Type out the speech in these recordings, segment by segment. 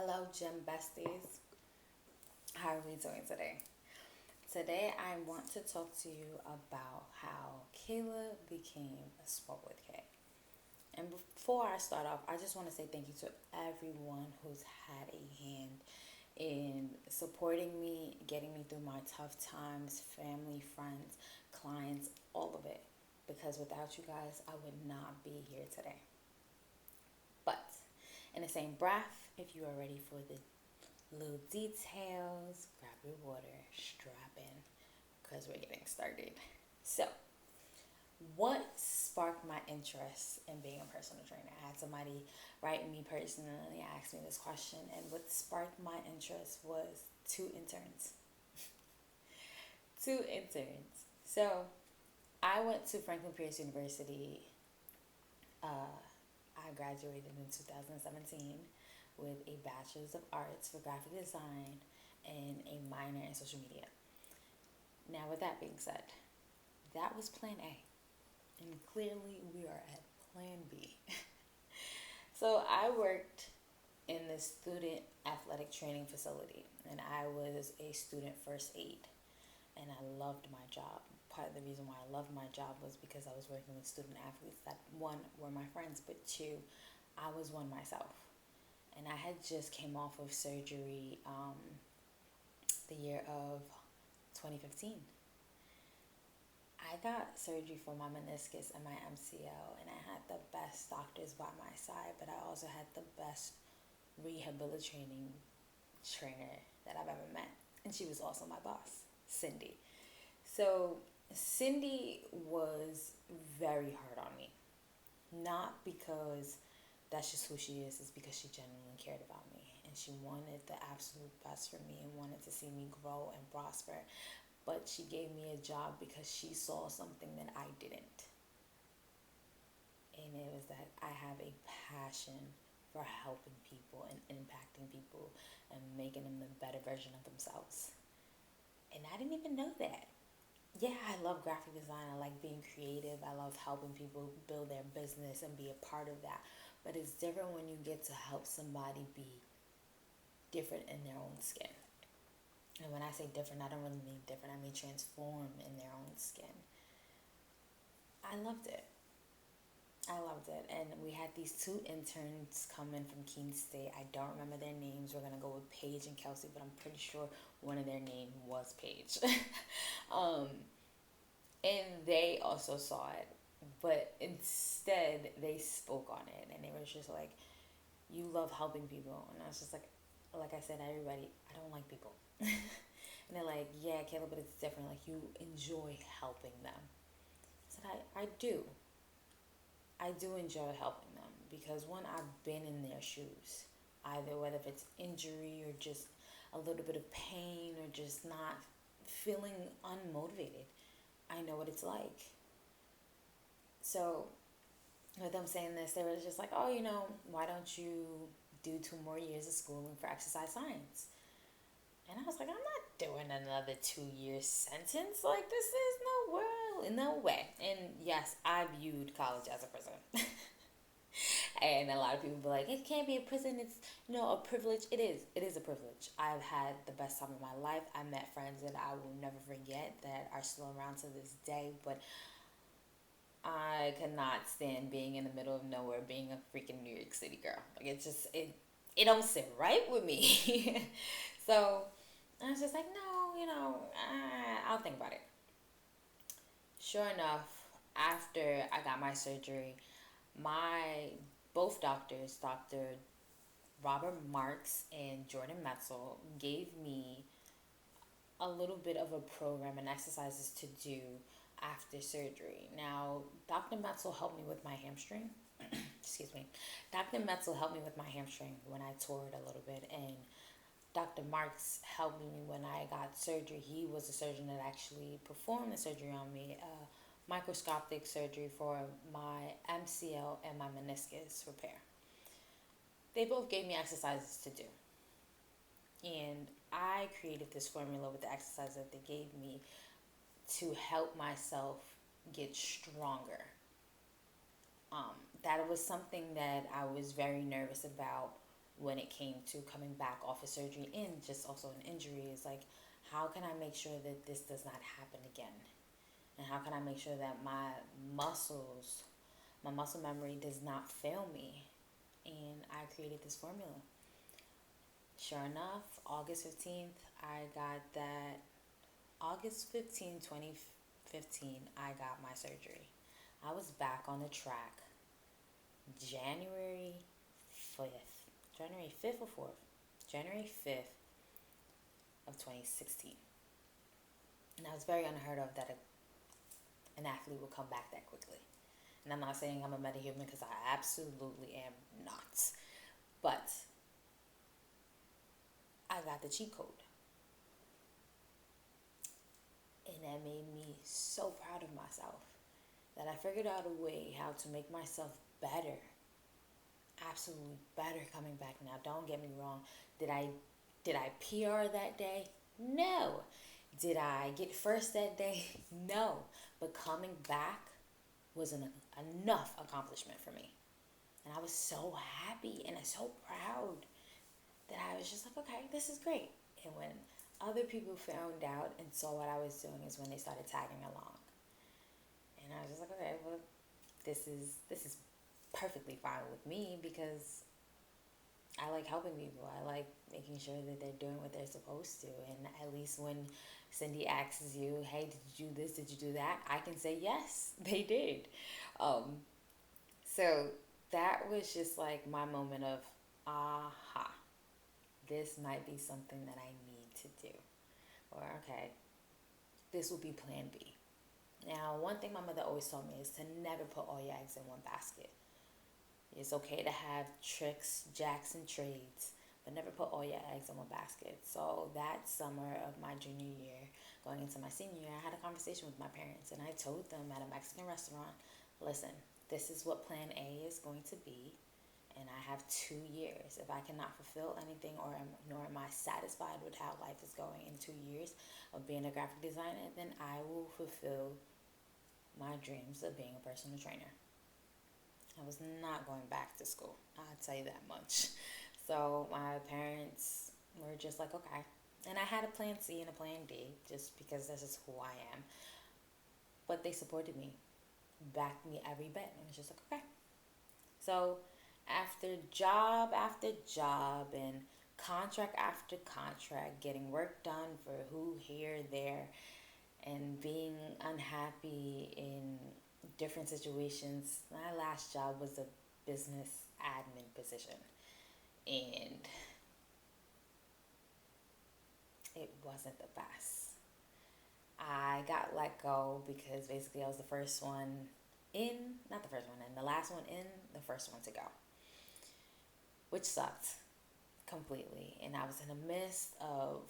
Hello, Gym Besties. How are we doing today? Today, I want to talk to you about how Kayla became a Sport with K. And before I start off, I just want to say thank you to everyone who's had a hand in supporting me, getting me through my tough times, family, friends, clients, all of it. Because without you guys, I would not be here today. But in the same breath, if you are ready for the little details, grab your water, strap in, because we're getting started. So, what sparked my interest in being a personal trainer? I had somebody write me personally, ask me this question, and what sparked my interest was two interns. Two interns. So, I went to Franklin Pierce University. Uh, I graduated in 2017 with a Bachelor's of Arts for Graphic Design and a minor in social media. Now, with that being said, that was plan A. And clearly, we are at plan B. So, I worked in the student athletic training facility, and I was a student first aid. And I loved my job. Part of the reason why I loved my job was because I was working with student athletes that, one, were my friends, but two, I was one myself. And I had just came off of surgery the year of 2015. I got surgery for my meniscus and my MCL, and I had the best doctors by my side, but I also had the best rehabilitating trainer that I've ever met. And she was also my boss, Cindy. So Cindy was very hard on me. Not because that's just who she is, it's because she genuinely cared about me. And she wanted the absolute best for me and wanted to see me grow and prosper. But she gave me a job because she saw something that I didn't. And it was that I have a passion for helping people and impacting people and making them the better version of themselves. And I didn't even know that. Yeah, I love graphic design. I like being creative. I love helping people build their business and be a part of that. But it's different when you get to help somebody be different in their own skin. And when I say different, I don't really mean different. I mean transform in their own skin. I loved it. I loved it. And we had these two interns come in from Keene State. I don't remember their names. We're going to go with Paige and Kelsey, but I'm pretty sure one of their name was Paige. um, and they also saw it. But instead, they spoke on it. And they were just like, you love helping people. And I was just like I said, everybody, I don't like people. And they're like, yeah, Kayla, but it's different. Like, you enjoy helping them. I said, I do. I do enjoy helping them because one, I've been in their shoes, either whether if it's injury or just a little bit of pain or just not feeling unmotivated. I know what it's like. So, with them saying this, they were just like, oh, why don't you do 2 more years of schooling for exercise science? And I was like, I'm not doing another 2 year sentence. Like, this is no world, no way. And yes, I viewed college as a prison. And a lot of people be like, it can't be a prison. It's, a privilege. It is. It is a privilege. I've had the best time of my life. I met friends that I will never forget that are still around to this day. But I cannot stand being in the middle of nowhere, being a freaking New York City girl. Like, it don't sit right with me. So I was just like, no, I'll think about it. Sure enough, after I got my surgery, my both doctors, Dr. Robert Marks and Jordan Metzel, gave me a little bit of a program and exercises to do after surgery. Now, Dr. Metzel helped me with my hamstring. Excuse me. Dr. Metzel helped me with my hamstring when I tore it a little bit, and Dr. Marks helped me when I got surgery. He was the surgeon that actually performed the surgery on me, microscopic surgery for my MCL and my meniscus repair. They both gave me exercises to do. And I created this formula with the exercise that they gave me to help myself get stronger. That was something that I was very nervous about when it came to coming back off of surgery and just also an injury. Is like, how can I make sure that this does not happen again? And how can I make sure that muscles, my muscle memory does not fail me? And I created this formula. Sure enough, August 15th, I got that. August 15th, 2015, I got my surgery. I was back on the track January 5th. January 5th or 4th? January 5th of 2016. And that was very unheard of that an athlete would come back that quickly. And I'm not saying I'm a metahuman because I absolutely am not. But I got the cheat code. And that made me so proud of myself that I figured out a way how to make myself better. Absolutely better coming back now. Don't get me wrong. Did I PR that day? No. Did I get first that day? No. But coming back was enough accomplishment for me. And I was so happy and so proud that I was just like, okay, this is great. And when other people found out and saw what I was doing is when they started tagging along. And I was just like, okay, well, this is perfectly fine with me because I like helping people. I like making sure that they're doing what they're supposed to. And at least when Cindy asks you, hey, did you do this? Did you do that? I can say, yes, they did. So that was just like my moment of, aha, this might be something that I need to do. Or, okay, this will be plan B. Now, one thing my mother always told me is to never put all your eggs in one basket. It's okay to have tricks, jacks, and trades, but never put all your eggs in one basket. So that summer of my junior year, going into my senior year, I had a conversation with my parents, and I told them at a Mexican restaurant, listen, this is what plan A is going to be, and I have 2 years. If I cannot fulfill anything nor am I satisfied with how life is going in 2 years of being a graphic designer, then I will fulfill my dreams of being a personal trainer. I was not going back to school. I'll tell you that much. So my parents were just like, okay. And I had a plan C and a plan D just because this is who I am. But they supported me, backed me every bit. And it was just like, okay. So after job after job and contract after contract, getting work done for who, here, there, and being unhappy in different situations. My last job was a business admin position, and it wasn't the best. I got let go because basically I was the first one in, not the first one in, the last one in, the first one to go, which sucked completely. And I was in the midst of,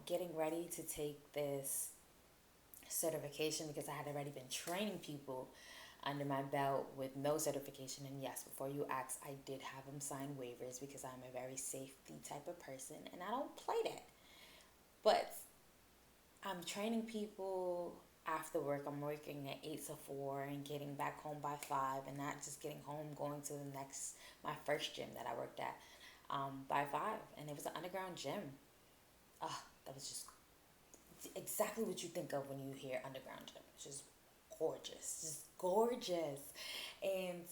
getting ready to take this certification because I had already been training people under my belt with no certification. And yes, before you ask, I did have them sign waivers because I'm a very safety type of person and I don't play that. But I'm training people after work. I'm working at 8 to 4 and getting back home by 5, and not just getting home, going to my first gym that I worked at by 5. And it was an underground gym. That was just exactly what you think of when you hear underground gym. It's just gorgeous. Just gorgeous. And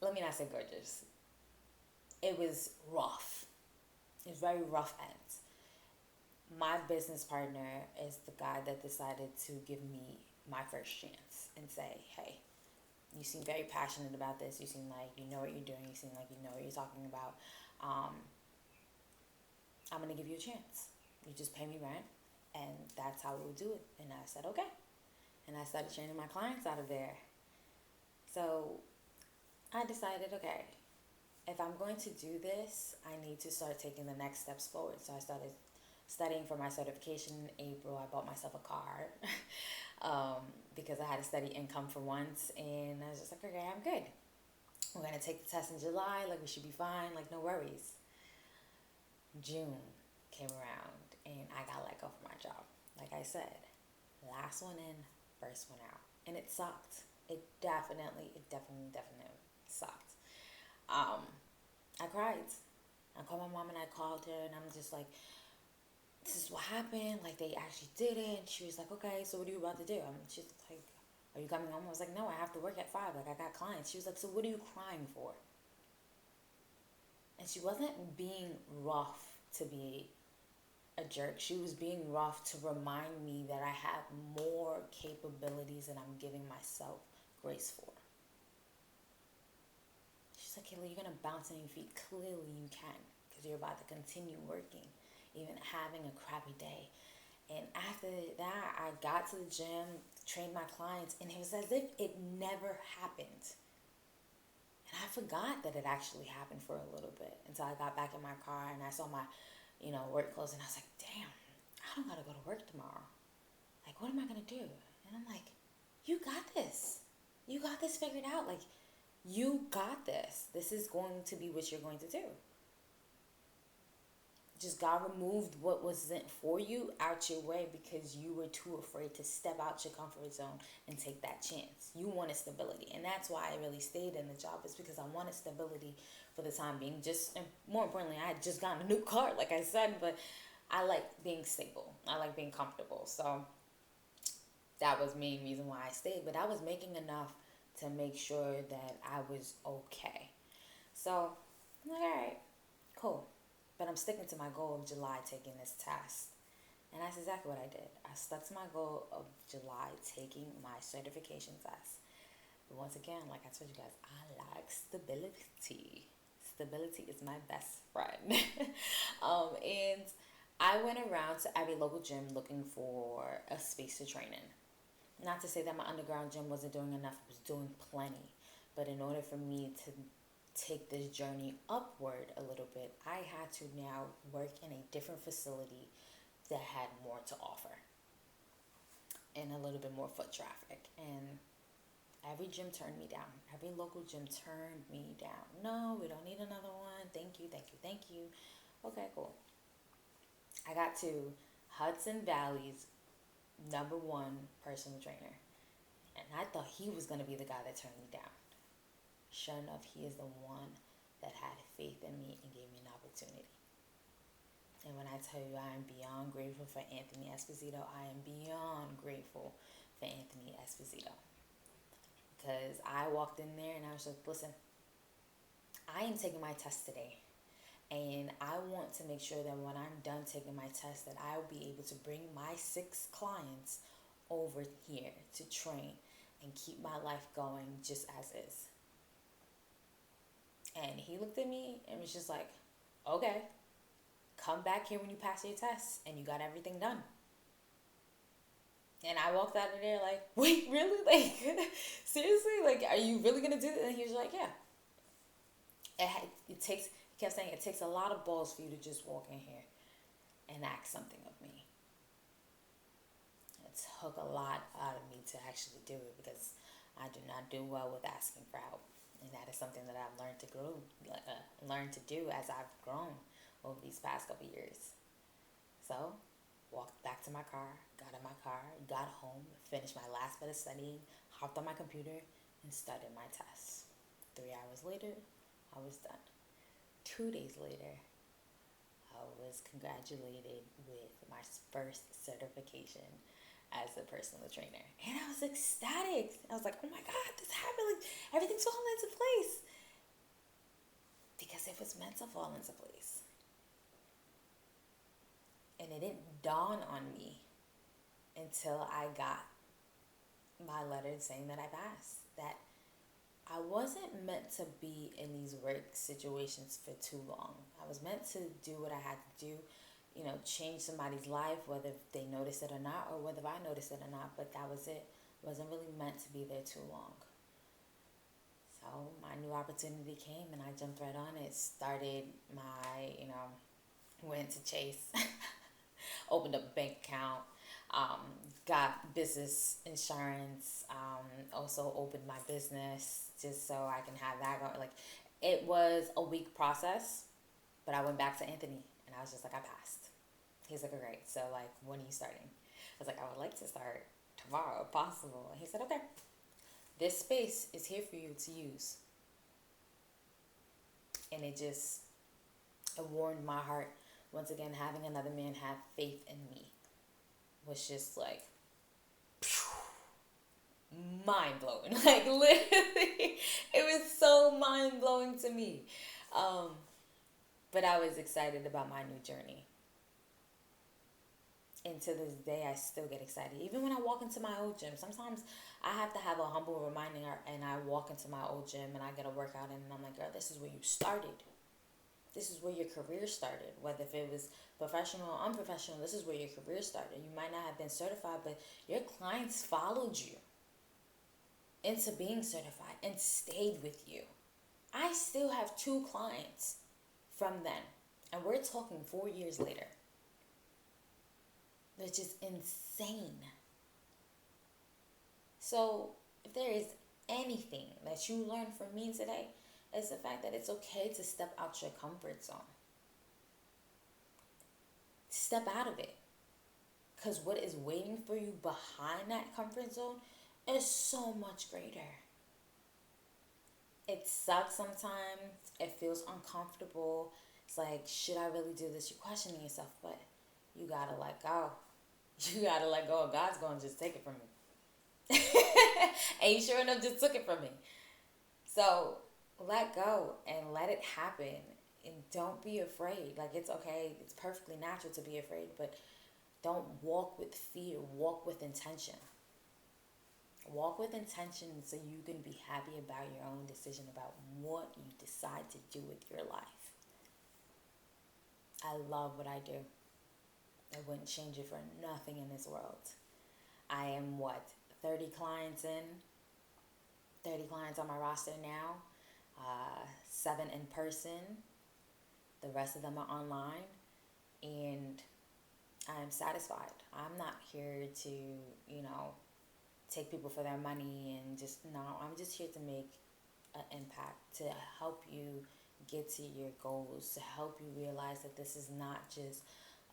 let me not say gorgeous. It was rough. It was very rough ends. My business partner is the guy that decided to give me my first chance and say, hey, you seem very passionate about this. You seem like you know what you're doing. You seem like you know what you're talking about. I'm going to give you a chance. You just pay me rent, and that's how we'll do it. And I said, okay. And I started training my clients out of there. So I decided, okay, if I'm going to do this, I need to start taking the next steps forward. So I started studying for my certification in April. I bought myself a car because I had a steady income for once. And I was just like, okay, I'm good. We're going to take the test in July. Like, we should be fine. Like, no worries. June came around and I got let go from my job. Like I said, last one in, first one out. And it sucked. It definitely sucked. I cried. I called my mom and I called her and I'm just like, this is what happened. Like, they actually did it. And she was like, okay, so what are you about to do? She's like, are you coming home? I was like, no, I have to work at 5. Like, I got clients. She was like, so what are you crying for? And she wasn't being rough to be a jerk. She was being rough to remind me that I have more capabilities than I'm giving myself grace for. She's like, Kayla, you're going to bounce on your feet. Clearly you can, because you're about to continue working, even having a crappy day. And after that, I got to the gym, trained my clients, and it was as if it never happened. And I forgot that it actually happened for a little bit until I got back in my car and I saw my, work clothes, and I was like, damn, I don't got to go to work tomorrow. Like, what am I going to do? And I'm like, you got this. You got this figured out. Like, you got this. This is going to be what you're going to do. Just God removed what wasn't for you out your way because you were too afraid to step out your comfort zone and take that chance. You wanted stability. And that's why I really stayed in the job, is because I wanted stability for the time being. And more importantly, I had just gotten a new car, like I said, but I like being stable. I like being comfortable. So that was the main reason why I stayed. But I was making enough to make sure that I was okay. So I'm like, all right, cool. But I'm sticking to my goal of July taking this test. And that's exactly what I did. I stuck to my goal of July taking my certification test. But once again, like I told you guys, I like stability. Stability is my best friend. And I went around to every local gym looking for a space to train in. Not to say that my underground gym wasn't doing enough, it was doing plenty. But in order for me to take this journey upward a little bit, I had to now work in a different facility that had more to offer and a little bit more foot traffic. And every gym turned me down. Every local gym turned me down. No, we don't need another one. Thank you, thank you, thank you. Okay, cool. I got to Hudson Valley's #1 personal trainer. And I thought he was going to be the guy that turned me down. Sure enough, he is the one that had faith in me and gave me an opportunity. And when I tell you I am beyond grateful for Anthony Esposito, I am beyond grateful for Anthony Esposito. Because I walked in there and I was like, listen, I am taking my test today. And I want to make sure that when I'm done taking my test, that I'll be able to bring my 6 clients over here to train and keep my life going just as is. And he looked at me and was just like, okay, come back here when you pass your test and you got everything done. And I walked out of there like, wait, really? Like, seriously? Like, are you really going to do that? And he was like, yeah. It takes, he kept saying, it takes a lot of balls for you to just walk in here and ask something of me. It took a lot out of me to actually do it, because I do not do well with asking for help. And that is something that I've learned to learn to do as I've grown over these past couple years. So, walked back to my car, got in my car, got home, finished my last bit of studying, hopped on my computer, and started my test. 3 hours later, I was done. 2 days later, I was congratulated with my first certification as a personal trainer. And I was ecstatic. I was like, oh my God, this happened. Like, everything's falling into place. Because it was meant to fall into place. And it didn't dawn on me until I got my letter saying that I passed. That I wasn't meant to be in these work situations for too long. I was meant to do what I had to do, change somebody's life, whether they noticed it or not, or whether I noticed it or not, but that was it. I wasn't really meant to be there too long. So my new opportunity came and I jumped right on it. Started my, went to Chase, opened up a bank account, got business insurance, also opened my business just so I can have that going. Like, it was a week process, but I went back to Anthony and I was just like, I passed. He's like, all right, so like, when are you starting? I was like, I would like to start tomorrow if possible. And he said, okay, this space is here for you to use. And it warmed my heart. Once again, having another man have faith in me was just like mind blowing. Like literally, it was so mind blowing to me. Um, but I was excited about my new journey. And to this day, I still get excited. Even when I walk into my old gym, sometimes I have to have a humble reminder, and I walk into my old gym and I get a workout in, and I'm like, girl, this is where you started. This is where your career started. Whether if it was professional or unprofessional, this is where your career started. You might not have been certified, but your clients followed you into being certified and stayed with you. I still have 2 clients from then, and we're talking 4 years later. They're just insane. So, if there is anything that you learned from me today, it's the fact that it's okay to step out your comfort zone. Step out of it. Because what is waiting for you behind that comfort zone is so much greater. It sucks sometimes. It feels uncomfortable. It's like, should I really do this? You're questioning yourself, but you gotta let go. You gotta let go, or God's gonna just take it from me. And he sure enough just took it from me. So let go and let it happen. And don't be afraid. Like, it's okay. It's perfectly natural to be afraid, but don't walk with fear. Walk with intention. Walk with intention so you can be happy about your own decision about what you decide to do with your life. I love what I do. I wouldn't change it for nothing in this world. I am 30 clients in. 30 clients on my roster now. 7 in person. The rest of them are online. And I am satisfied. I'm not here to, take people for their money and I'm just here to make an impact, to help you get to your goals, to help you realize that this is not just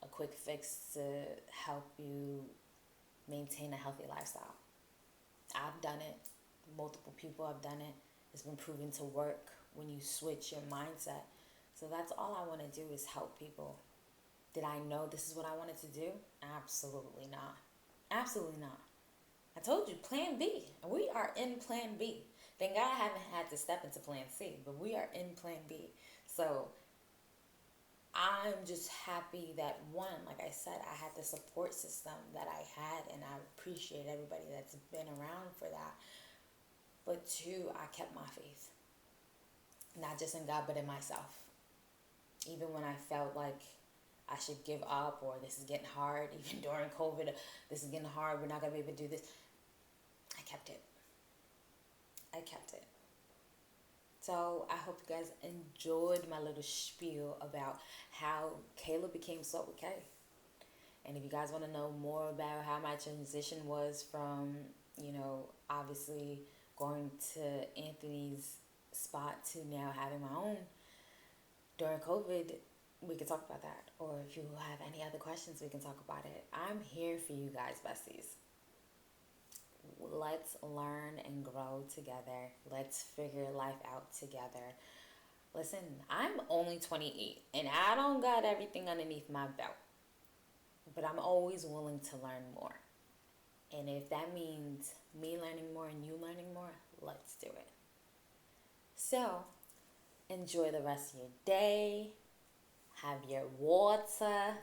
a quick fix to help you maintain a healthy lifestyle. I've done it. Multiple people have done it. It's been proven to work when you switch your mindset. So that's all I want to do is help people. Did I know this is what I wanted to do? Absolutely not. Absolutely not. I told you, plan B. And we are in plan B. Thank God I haven't had to step into plan C, but we are in plan B. So I'm just happy that, one, like I said, I had the support system that I had, and I appreciate everybody that's been around for that. But 2, I kept my faith. Not just in God, but in myself. Even when I felt like I should give up, or this is getting hard, even during COVID, this is getting hard, we're not going to be able to do this. I kept it. So I hope you guys enjoyed my little spiel about how Kayla became Salt with K. And if you guys want to know more about how my transition was from, obviously going to Anthony's spot to now having my own during COVID, we can talk about that. Or if you have any other questions, we can talk about it. I'm here for you guys, besties. Let's learn and grow together. Let's figure life out together. Listen, I'm only 28, and I don't got everything underneath my belt. But I'm always willing to learn more. And if that means me learning more and you learning more, let's do it. So, enjoy the rest of your day. Have your water.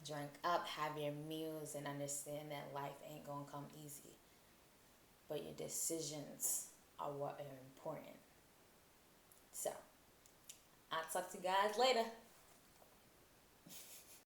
Drink up. Have your meals. And understand that life ain't going to come easy. But your decisions are what are important. So, I'll talk to you guys later.